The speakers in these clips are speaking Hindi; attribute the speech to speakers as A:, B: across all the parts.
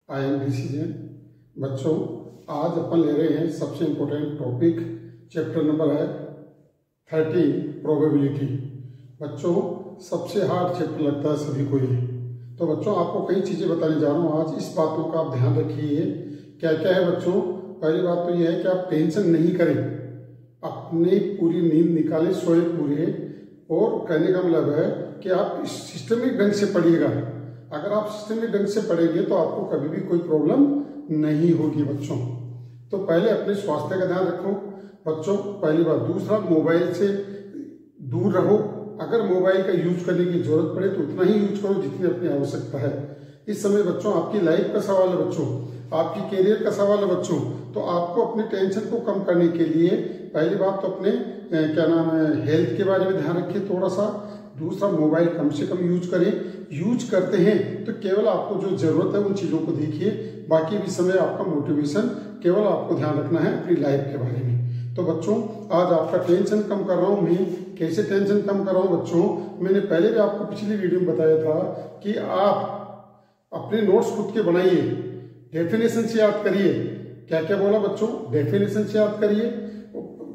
A: I am decision. बच्चों, आज अपन ले रहे हैं सबसे इम्पोर्टेंट टॉपिक। चैप्टर नंबर है 13 प्रोबेबिलिटी। बच्चों, सबसे हार्ड चैप्टर लगता है सभी को ये। तो बच्चों, आपको कई चीज़ें बताने जा रहा हूँ आज। इस बातों का आप ध्यान रखिए। क्या क्या है बच्चों? पहली बात तो ये है कि आप टेंशन नहीं करें, अपनी पूरी नींद निकालें, सोए पूरे। और कहने का मतलब है कि आप सिस्टमिक ढंग से पढ़िएगा। अगर आप सिस्टमिक ढंग से पढ़ेंगे तो आपको कभी भी कोई प्रॉब्लम नहीं होगी बच्चों। तो पहले अपने स्वास्थ्य का ध्यान रखो बच्चों, पहली बात। दूसरा, मोबाइल से दूर रहो। अगर मोबाइल का यूज करने की जरूरत पड़े तो उतना ही यूज करो जितनी अपनी आवश्यकता है। इस समय बच्चों आपकी लाइफ का सवाल है बच्चों, आपकी कैरियर का सवाल है बच्चों। तो आपको अपनी टेंशन को कम करने के लिए पहली बात तो अपने क्या नाम है, हेल्थ के बारे में ध्यान रखिए थोड़ा सा। दूसरा, मोबाइल कम से कम यूज करें। यूज करते हैं तो केवल आपको जो जरूरत है उन चीजों को देखिए। बाकी भी समय आपका मोटिवेशन, केवल आपको ध्यान रखना है अपनी लाइफ के बारे में। तो बच्चों, आज आपका टेंशन कम कर रहा हूं मैं। कैसे टेंशन कम कर रहा हूं बच्चों? मैंने पहले भी आपको पिछली वीडियो में बताया था कि आप अपने नोट्स खुद के बनाइए, डेफिनेशन से याद करिए। क्या क्या बोला बच्चों? डेफिनेशन से याद करिए।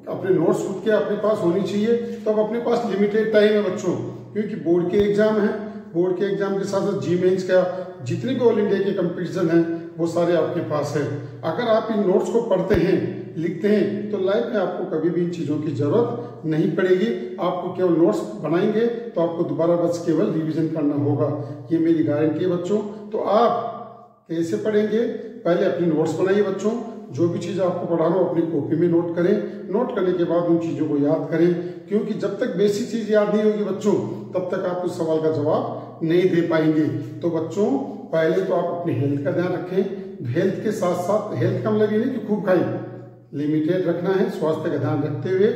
A: अपने नोट्स खुद के अपने पास होनी चाहिए। तो अब अपने पास लिमिटेड टाइम है बच्चों, क्योंकि बोर्ड के एग्जाम है। बोर्ड के एग्जाम के साथ साथ जी मेंस का जितने भी ऑल इंडिया के कंपटीशन है वो सारे आपके पास है। अगर आप इन नोट्स को पढ़ते हैं, लिखते हैं, तो लाइफ में आपको कभी भी इन चीजों की जरूरत नहीं पड़ेगी। आपको केवल नोट्स बनाएंगे तो आपको दोबारा बस केवल रिवीजन करना होगा, ये मेरी गारंटी है बच्चों। तो आप कैसे पढ़ेंगे? पहले अपनी नोट्स बनाइए बच्चों। जो भी चीज आपको पढ़ा रहा हो अपनी कॉपी में नोट करें। नोट करने के बाद उन चीजों को याद करें, क्योंकि जब तक बेसिक चीज याद नहीं होगी बच्चों तब तक आप उस सवाल का जवाब नहीं दे पाएंगे। तो बच्चों, पहले तो आप अपनी हेल्थ का ध्यान रखें। हेल्थ के साथ साथ, हेल्थ का मतलब ये नहीं कि खूब खाएं, लिमिटेड रखना है। स्वास्थ्य का ध्यान रखते हुए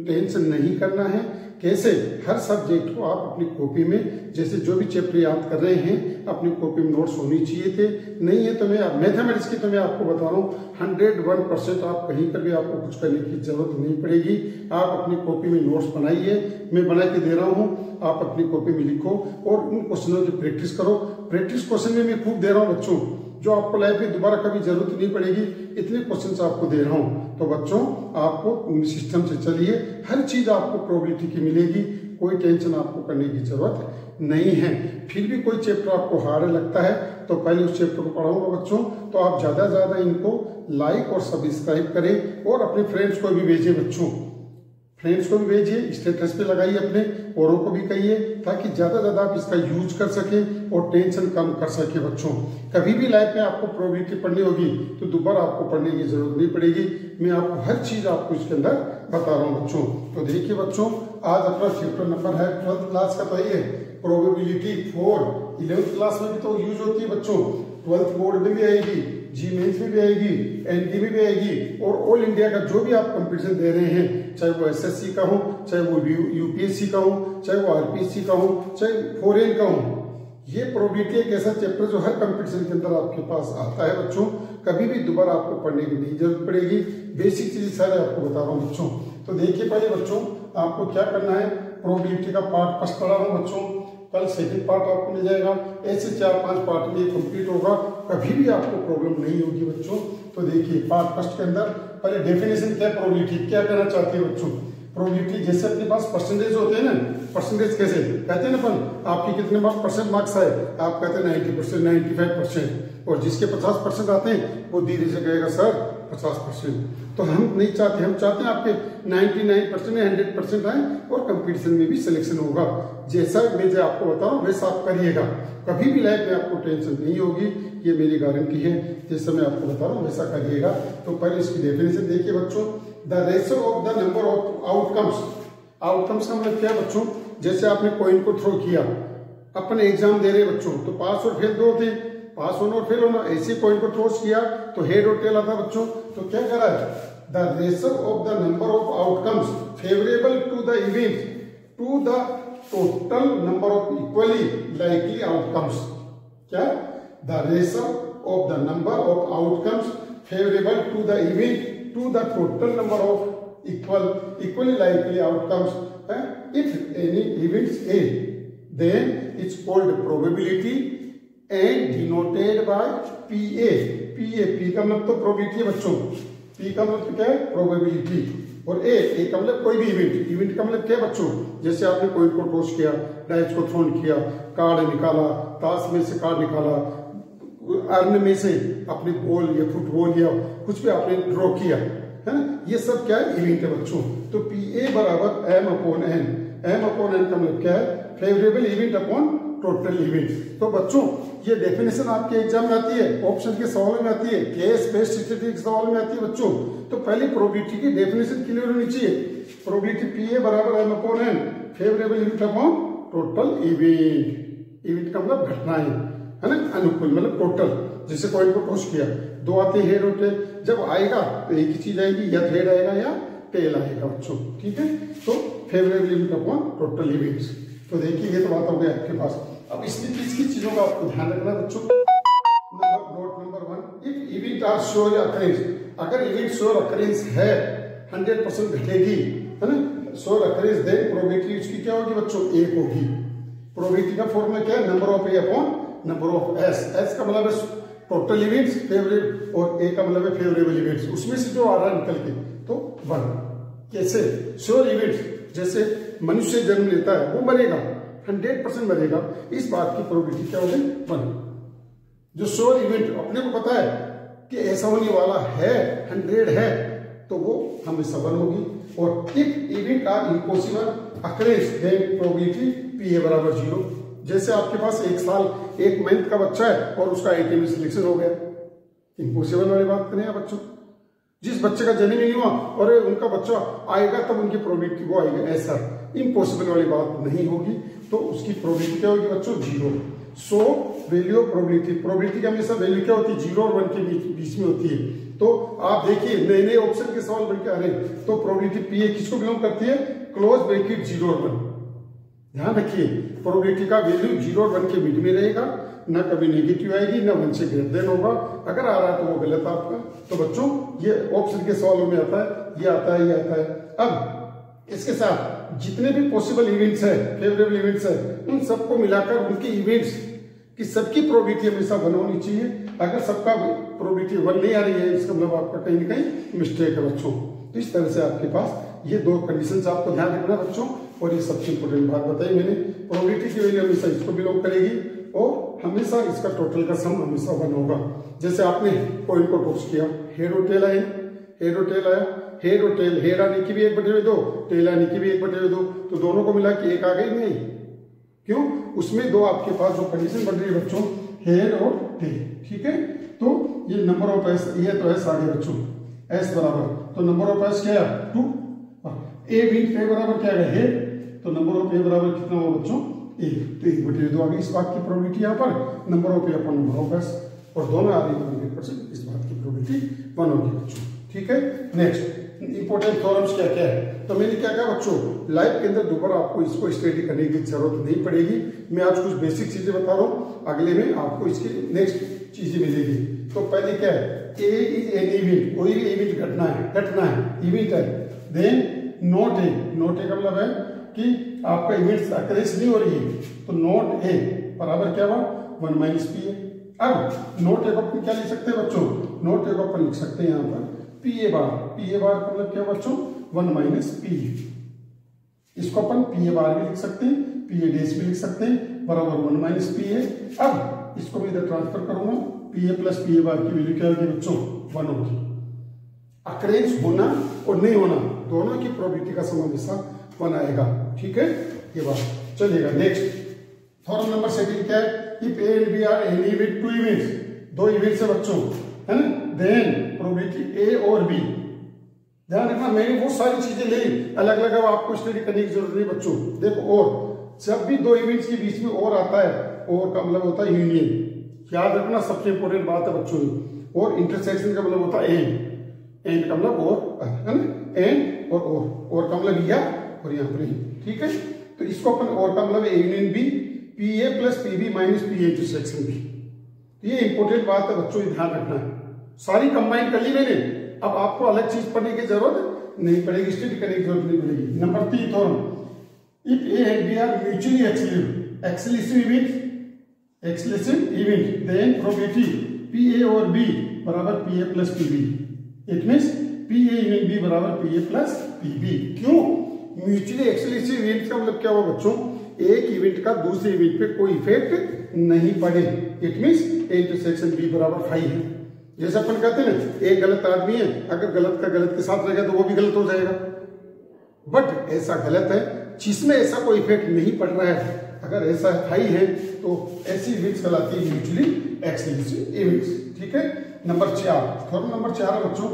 A: टेंशन नहीं करना है। कैसे? हर सब्जेक्ट को आप अपनी कॉपी में, जैसे जो भी चैप्टर याद कर रहे हैं अपनी कॉपी में नोट्स होनी चाहिए थे। नहीं है तो मैं मैथमेटिक्स की तो मैं आपको बता रहा हूँ 101% आप कहीं पर भी आपको कुछ करने की जरूरत नहीं पड़ेगी। आप अपनी कॉपी में नोट्स बनाइए, मैं बना के दे रहा हूँ, आप अपनी कॉपी में लिखो और उन क्वेश्चनों की प्रैक्टिस करो। प्रैक्टिस क्वेश्चन में मैं खूब दे रहा हूँ बच्चों, जो आपको लाइफ में दोबारा कभी जरूरत नहीं पड़ेगी, इतने क्वेश्चंस आपको दे रहा हूं। तो बच्चों, आपको सिस्टम से चलिए, हर चीज आपको प्रोबेबिलिटी की मिलेगी। कोई टेंशन आपको करने की जरूरत नहीं है। फिर भी कोई चैप्टर आपको हार्ड लगता है तो पहले उस चैप्टर को पढ़ाऊंगा बच्चों। तो आप ज्यादा से ज्यादा इनको लाइक और सब्सक्राइब करें और अपने फ्रेंड्स को भी भेजिए बच्चों। फ्रेंड्स को भी भेजिए, स्टेटस पे लगाइए, अपने औरों को भी कहिए, ताकि ज्यादा से ज्यादा आप इसका यूज कर सके और टेंशन कम कर सके बच्चों। कभी भी लाइफ में आपको प्रोबेबिलिटी पढ़नी होगी तो दोबारा आपको पढ़ने की जरूरत नहीं पड़ेगी। मैं आपको हर चीज आपको इसके अंदर बता रहा हूँ बच्चों। तो देखिए बच्चों, आज अपना चैप्टर नंबर है 12th क्लास का। तो ये प्रोबेबिलिटी 4 11th क्लास में भी तो यूज होती है बच्चों। 12th बोर्ड में भी आएगी, जी मेंस में भी आएगी, एनडी में भी आएगी, और ऑल इंडिया का जो भी आप कंपटीशन दे रहे हैं, चाहे वो एसएससी का हो, चाहे वो यूपीएससी का हो, चाहे वो आरपीएससी का हो, चाहे फॉरेन का हो, ये प्रोबेबिलिटी एक ऐसा चैप्टर जो हर कंपटीशन के अंदर आपके पास आता है बच्चों। कभी भी दोबारा आपको पढ़ने की नहीं जरूरत पड़ेगी। बेसिक चीजें सारे आपको बता रहा हूँ बच्चों। तो देखिए पहले बच्चों, आपको क्या करना है, प्रोबेबिलिटी का पार्ट फर्स्ट पढ़ा रहा हूँ बच्चों, कल सेकंड पार्ट आपको मिल जाएगा। ऐसे 4-5 पार्ट में कंप्लीट होगा, कभी भी आपको प्रॉब्लम नहीं होगी बच्चों। तो देखिए पार्ट फर्स्ट के अंदर पहले डेफिनेशन क्या है प्रोबेबिलिटी, क्या कहना चाहते हैं बच्चों। प्रोबेबिलिटी जैसे अपने पास परसेंटेज होते हैं ना, परसेंटेज कैसे कहते हैं ना अपन, आपके कितने मार्क्स आए, आप कहते हैं 90%, 95%, और जिसके 50% आते हैं वो धीरे से कहेगा सर 50%। तो हम नहीं चाहते, हम चाहते हैं आपके 99% या 100% आए और कंपटीशन में भी सिलेक्शन होगा। जैसा मैं जो आपको बता रहा हूँ वैसा आप करिएगा, कभी भी लाइफ में आपको टेंशन नहीं होगी, ये मेरी गारंटी है। जैसा मैं आपको बता रहा हूँ वैसा करिएगा। तो पहले इसकी डेफिनेशन देखिए बच्चों, the ratio of the number of outcomes. Outcomes का मतलब क्या बच्चों? जैसे आपने कॉइन को थ्रो किया, अपने एग्जाम दे रहे बच्चों, तो पास और फेल दो होते, पास होना और फेल होना। ऐसे कॉइन को थ्रो किया तो हेड और टेल आता बच्चों। तो क्या करा है, the ratio of the number of outcomes favourable to the event to the total number of equally likely outcomes. क्या? The ratio of the number of outcomes favourable to the event to the total number of equally likely outcomes. If any events A, then it's called probability and denoted by P A, P का मतलब तो प्रोबेबिलिटी है बच्चों, पी का मतलब क्या है प्रोबेबिलिटी, और ए का मतलब कोई भी इवेंट का मतलब क्या है बच्चों, जैसे आपने कोई को टॉस किया, डाइस को थ्रोन किया, कार्ड निकाला, ताश में से कार्ड निकाला, अर्न में से अपनी बॉल या फुटबॉल या कुछ भी आपने ड्रॉ किया, है ना, ये सब क्या है इवेंट है बच्चों। तो पी ए बराबर M upon N, M upon N का मतलब क्या है favourable event upon total event. तो बच्चों ये डेफिनेशन आपके एग्जाम में आती है, ऑप्शन के सवाल में आती है, केस बेस्ड स्टैटिस्टिक्स के सवाल में आती है बच्चों। तो पहले प्रोबेबिलिटी की डेफिनेशन क्लियर होनी चाहिए। प्रोबेबिलिटी पी ए बराबर M upon N, favourable event upon total event, event का मतलब घटनाएं, है ना, अनुकूल मतलब टोटल। जैसे कोई को टॉस किया, दो आते हैं हेड और टेल, जब आएगा तो एक ही चीज आएगी, या हेड आएगा या टेल आएगा बच्चों, ठीक है। तो favourable event upon total events. तो देखिए ये तो बात हो गई आपके पास। अब इसमें किसकी चीजों का आपको ध्यान रखना बच्चों। Note number 1, if event are sure occurrence, अगर इवेंट श्योर अकरेंस है 100% घटेगी, है ना, श्योर अकरेंस, देन प्रोबेबिलिटी उसकी क्या होगी बच्चों 1 होगी। प्रोबेबिलिटी का फॉर्मूला क्या है number of A upon number of S, S का मतलब है टोटल इवेंट्स फेवरेट और ए का मतलब है फेवरेबल इवेंट्स, उसमें से जो आ रहा है निकल के तो 1। कैसे श्योर इवेंट्स, जैसे मनुष्य जन्म लेता है वो मरेगा, 100% मरेगा, इस बात की प्रोबेबिलिटी क्या होगी 1। जो श्योर इवेंट अपने को पता है कि ऐसा होने वाला है 100 है, तो वो हमेशा 1 होगी। और if event are impossible occurrence, then probability P A बराबर 0। जैसे आपके पास 1 साल 1 मंथ का बच्चा है और उसका IIT में सिलेक्शन हो गया, इम्पॉसिबल वाली बात करें आप बच्चों। जिस बच्चे का जन्म ही नहीं हुआ और उनका बच्चा आएगा तब उनकी प्रोबेबिलिटी वो आएगा, ऐसा इम्पॉसिबल वाली बात नहीं होगी। तो उसकी प्रोबेबिलिटी क्या होगी बच्चों 0। So value of probability, probability का हमेशा वैल्यू क्या होती है 0 और 1 के बीच में होती है। तो आप देखिए नए नए ऑप्शन के सवाल बन के आ रहे हैं, तो प्रोबेबिलिटी पी ए किसको बिलोंग करती है, क्लोज ब्रैकेट 0 और 1। ध्यान रखिए प्रोबेबिलिटी का वैल्यू 0 और 1 के बीच में रहेगा, ना कभी नेगेटिव आएगी ना 1 से ग्रेटर देन होगा। अगर आ रहा है तो वो गलत आपका। तो बच्चों ये ऑप्शन के सवालों में आता है, ये आता है, ये आता है। अब इसके साथ जितने भी पॉसिबल इवेंट्स है, फेवरेबल इवेंट्स है, उन सबको मिलाकर उनके इवेंट्स की सबकी प्रोबेबिलिटी हमेशा 1 होनी चाहिए। अगर सबका प्रोबेबिलिटी 1 नहीं आ रही है, इसका मतलब आपका कहीं ना कहीं मिस्टेक है बच्चों। तो इस तरह से आपके पास ये 2 कंडीशंस आपको ध्यान रखना बच्चों। और ये सबसे इंपॉर्टेंट बात बताई मैंने, प्रोबेबिलिटी की वैल्यू हमेशा इसको बिलोंग करेगी और हमेशा इसका टोटल का सम हमेशा 1 होगा। जैसे आपने कॉइन को टॉस किया, हेड और टेल आए, हेड और टेल आया, हेड और टेल, हेड आने की भी 1/2, टेल आने की भी 1/2, तो दोनों को मिला के 1 आ गई नहीं, क्यों, उसमें 2 आपके पास जो कंडीशन बन रही है बच्चों, हेड और टेल, ठीक है। तो ये नंबर ऑफ एस, ये तो एस आ गया बच्चों, एस बराबर, तो नंबर ऑफ एस क्या है 2, ए भी बराबर क्या है हेड, तो नंबर ऑफ ए बराबर कितना होगा बच्चों 1, तो 1/2 आ गई इस बात की प्रोबेबिलिटी यहाँ पर, number of A upon number of S, और दोनों आ रही है 100%, इस बात की प्रोबेबिलिटी 1 होगी बच्चों, ठीक है। नेक्स्ट इंपॉर्टेंट थ्योरम्स क्या क्या है, तो मैंने क्या कहा बच्चों, लाइफ के अंदर दोबारा आपको इसको स्टडी करने की जरूरत नहीं पड़ेगी। मैं आज कुछ बेसिक चीजें बता रहा हूँ, अगले में आपको इसकी नेक्स्ट चीजें मिलेगी। तो पहले क्या है, ए इज एन इवेंट, कोई भी इवेंट घटना है, इवेंट है। Then not A, not A का मतलब है कि आपका इवेंट अकरेंस नहीं हो रही है, तो नॉट ए बराबर क्या हुआ 1 माइनस पी ए। अब नॉट ए को अपन क्या लिख सकते हैं बच्चों, नॉट ए को अपन लिख सकते हैं यहाँ पर P A bar, P A बार का मतलब क्या बच्चों 1 माइनस पी ए। इसको अपन पी ए बार भी लिख सकते हैं, पी ए डेस भी लिख सकते हैं, बराबर 1 माइनस पी ए। अब इसको मैं इधर ट्रांसफर करूंगा, P A plus P A bar की वैल्यू क्या होगी बच्चों 1 होगी। अकरेंस होना और नहीं होना दोनों की प्रोबेबिलिटी का सम हमेशा 1 आएगा, ठीक है, ये बात चलेगा। नेक्स्ट थ्योरम नंबर 2 क्या है, if A and B are any event, 2 events, 2 events है बच्चों, है ना, देन प्रोबेबिलिटी ए और बी। ध्यान रखना मैंने बहुत सारी चीजें ली अलग अलग, अब आपको स्टडी करने की जरूरत नहीं बच्चों। देखो, और जब भी 2 इवेंट्स के बीच में और आता है, और का मतलब होता है यूनियन, याद रखना सबसे इंपॉर्टेंट बात है बच्चों। और इंटरसेक्शन का मतलब होता है एंड, एंड का मतलब और, है ना, एंड और का मतलब या और यहाँ पर, ठीक है। तो इसको अपन और का मतलब A union B, P A plus P B minus P A intersection B. ये इंपॉर्टेंट बात है बच्चों, ये ध्यान रखना है। सारी कंबाइन कर ली मैंने, अब आपको अलग चीज पढ़ने की जरूरत नहीं पड़ेगी, स्टडी करने की जरूरत नहीं पड़ेगी। Number 3 theorem, if A and B are mutually exclusive event, then probability P A और बी बराबर P A plus P B. It means P A union B बराबर P A plus P B. क्यों? म्यूचुअली एक्सक्लूसिव इवेंट का मतलब क्या हुआ बच्चों? एक इवेंट का दूसरे इवेंट पे कोई इफेक्ट नहीं पड़े। It means A intersection B बराबर फाई है। जैसे अपन कहते हैं ना, एक गलत आदमी है, अगर गलत का गलत के साथ रहेगा तो वो भी गलत हो जाएगा। बट ऐसा गलत है जिसमें ऐसा कोई इफेक्ट नहीं पड़ रहा है। अगर ऐसा हाई है तो ऐसी इवेंट्स कहलाती है म्यूचुअली एक्सक्लूसिव इवेंट्स। ठीक है। नंबर 4, थ्योरम नंबर 4 है बच्चों,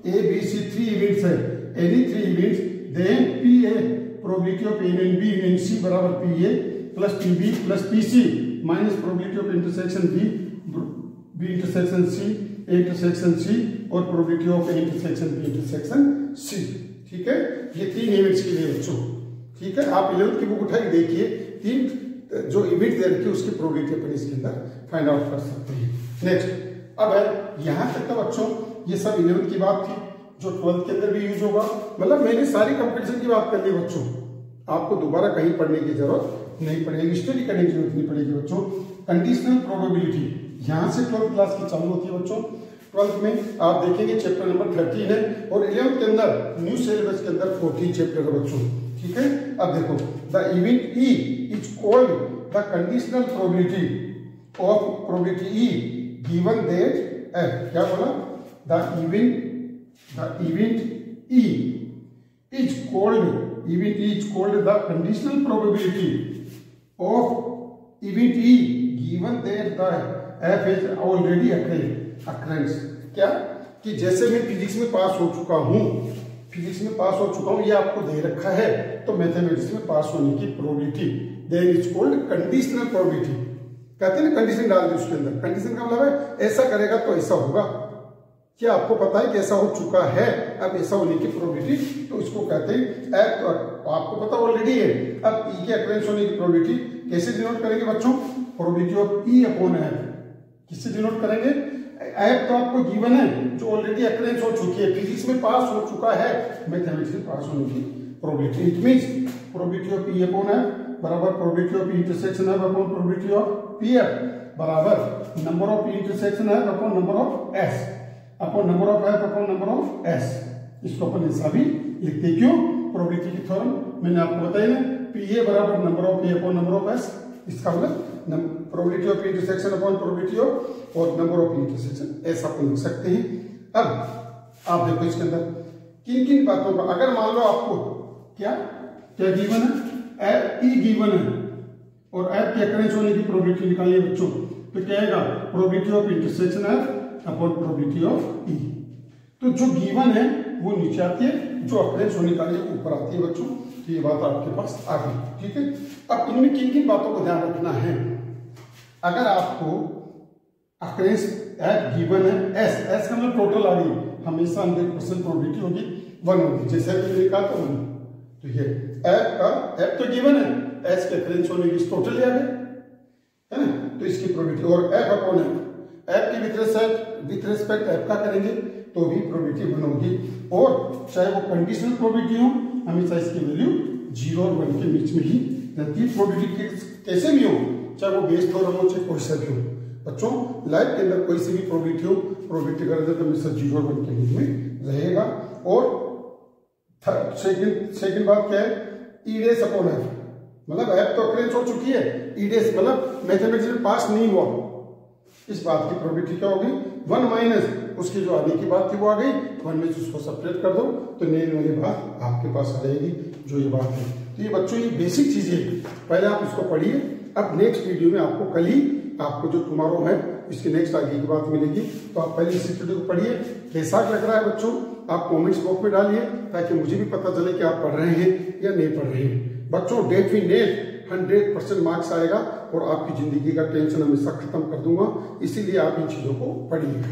A: ए बी सी 3 इवेंट्स है। Any 3 events then P A probability of A and B in C बराबर P A plus P B plus P C minus probability of intersection B intersection C, A intersection C और probability of A intersection B intersection C. ठीक है। ये 3 इवेंट्स के लिए बच्चों। ठीक है। आप 11th की बुक उठाई देखिए, 3 जो इवेंट दे रखी है उसकी प्रोबेबिलिटी अपन इसके अंदर फाइंड आउट कर सकते हैं। नेक्स्ट, अब है यहां तक का बच्चों ये सब 11th की बात थी, जो 12th के अंदर भी यूज होगा। मतलब मैंने सारी कंपटीशन की बात कर ली बच्चों, आपको दोबारा कहीं पढ़ने की जरूरत नहीं पड़ेगी, स्टडी करने की जरूरत नहीं पड़ेगी बच्चों। कंडीशनल प्रोबेबिलिटी यहां से 12th क्लास की चालू होती है बच्चों। 12th में आप देखेंगे चैप्टर नंबर 13 है और 11th के अंदर न्यू सिलेबस के अंदर 14 चैप्टर है बच्चों। ठीक है। अब देखो, the event E is called the conditional probability of probability E given that F. क्या बोला? The event E is called the conditional probability of event E given that the F is already occurrence। क्या कि जैसे मैं फिजिक्स में पास हो चुका हूं, ये आपको दे रखा है, तो मैथमेटिक्स में पास होने की probability then is called conditional probability. कहते हैं ना, कंडीशन डाल दी उसके अंदर। कंडीशन का मतलब है ऐसा करेगा तो ऐसा होगा। क्या आपको पता है कि ऐसा हो चुका है, अब ऐसा होने की प्रोबेबिलिटी, तो इसको कहते हैं एफ। तो आपको पता ऑलरेडी है। अब ई के अक्रेंस होने की प्रोबेबिलिटी कैसे डिनोट करेंगे बच्चों? Probability of E upon F. किससे डिनोट करेंगे? एफ तो आपको गिवन है, जो ऑलरेडी अक्रेंस हो चुकी है, फिजिक्स में पास हो चुका है, मैथमेटिक्स में पास होने की probability. It means probability of E upon F बराबर probability of intersection F upon probability of P F बराबर number of intersection F upon number of S upon number of F upon number of S. इसको अपन ऐसा भी लिखते हैं। क्यों? प्रोबेबिलिटी की थ्योरम मैंने आपको बताया ना, पी ए बराबर number of A upon number of S. इसका मतलब probability of intersection upon probability of और नंबर ऑफ इंटरसेक्शन, ऐसा अपन लिख सकते हैं। अब आप देखो इसके अंदर किन किन बातों का, अगर मान लो आपको क्या गिवन है, एफ ई गिवन है और एफ के अक्रेंस होने की प्रोबेबिलिटी निकालनी है बच्चों, तो क्या आएगा? Probability of intersection F upon probability of E. तो जो गिवन है वो नीचे आती है, जो अक्रेंस होने का लिए ऊपर आती है बच्चों। तो ये बात आपके पास आ गई। ठीक है। अब इनमें किन किन बातों को ध्यान रखना है? अगर आपको अक्रेंस एफ गिवन है, एस का मतलब टोटल आ गई, हमेशा 100% प्रोबेबिलिटी होगी 1 होगी। जैसे मैंने कहा था 1, तो ये एफ तो गिवन है, एस के अक्रेंस होने की टोटल आ गई है ना, तो इसकी प्रोबेबिलिटी और एफ अपॉन एफ की विथ रिस्पेक्ट एफ का करेंगे तो भी प्रोबेबिलिटी 1 होगी। और चाहे वो कंडीशनल प्रोबेबिलिटी हो, हमेशा इसकी वैल्यू 0 और 1 के बीच में ही रहती है। प्रोबेबिलिटी कैसे भी हो, चाहे वो बेस थ्योरम हो, चाहे कोई सा भी हो बच्चों, लाइफ के अंदर कोई सी भी प्रोबेबिलिटी हो, प्रोबेबिलिटी का रिजल्ट हमेशा 0 और 1 के बीच में रहेगा। और सेकंड बात क्या है? ई डेस अपॉन एफ, मतलब एफ तो अक्रेंस हो चुकी है, ई डेस मतलब मैथमेटिक्स में पास नहीं हुआ, इस बात की प्रोबेबिलिटी क्या होगी? 1 माइनस उसकी जो आने की बात थी वो आ गई, 1 में से उसको सेपरेट कर दो तो नेन वाली बात आपके पास आ जाएगी, जो ये बात है। तो ये बच्चों ये बेसिक चीजें हैं, पहले आप इसको पढ़िए। अब नेक्स्ट वीडियो में आपको कल ही, आपको जो टुमारो है इसकी नेक्स्ट आगे की बात मिलेगी, तो आप पहले इस वीडियो को पढ़िए। कैसा लग रहा है बच्चों, आप कमेंट्स बॉक्स में डालिए, ताकि मुझे भी पता चले कि आप पढ़ रहे हैं या नहीं पढ़ रहे हैं। बच्चों डेफिनेट 100% मार्क्स आएगा और आपकी जिंदगी का टेंशन हमेशा खत्म कर दूंगा, इसीलिए आप इन चीजों को पढ़िएगा।